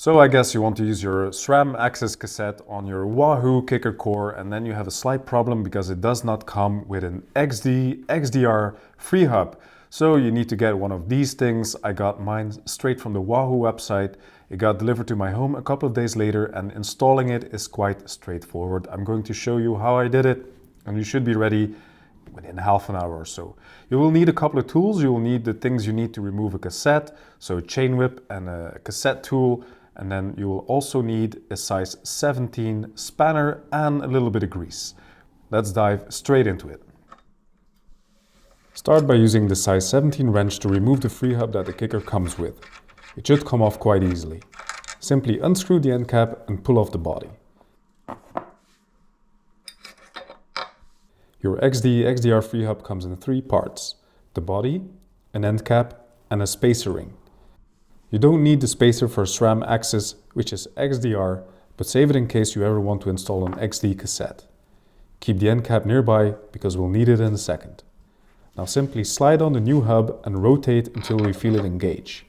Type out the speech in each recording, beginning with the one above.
So I guess you want to use your SRAM AXS cassette on your Wahoo Kickr Core, and then you have a slight problem because it does not come with an XDR free hub. So you need to get one of these things. I got mine straight from the Wahoo website. It got delivered to my home a couple of days later, and installing it is quite straightforward. I'm going to show you how I did it, and you should be ready within half an hour or so. You will need a couple of tools. You will need the things you need to remove a cassette, so a chain whip and a cassette tool. And then you will also need a size 17 spanner and a little bit of grease. Let's dive straight into it. Start by using the size 17 wrench to remove the free hub that the Kickr comes with. It should come off quite easily. Simply unscrew the end cap and pull off the body. Your XDR free hub comes in 3 parts: the body, an end cap, and a spacer ring. You don't need the spacer for SRAM AXS, which is XDR, but save it in case you ever want to install an XD cassette. Keep the end cap nearby because we'll need it in a second. Now simply slide on the new hub and rotate until you feel it engage.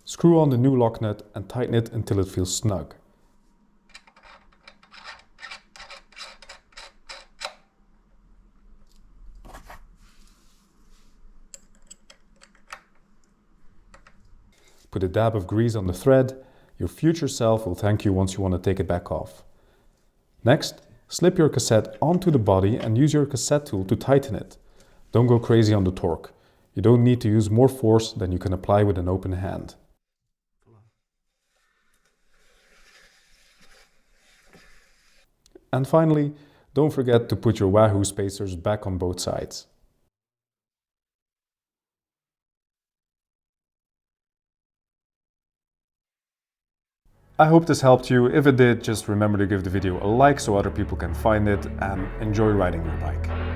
Screw on the new lock nut and tighten it until it feels snug. Put a dab of grease on the thread. Your future self will thank you once you want to take it back off. Next, slip your cassette onto the body and use your cassette tool to tighten it. Don't go crazy on the torque. You don't need to use more force than you can apply with an open hand. And finally, don't forget to put your Wahoo spacers back on both sides. I hope this helped you. If it did, just remember to give the video a like so other people can find it, and enjoy riding your bike.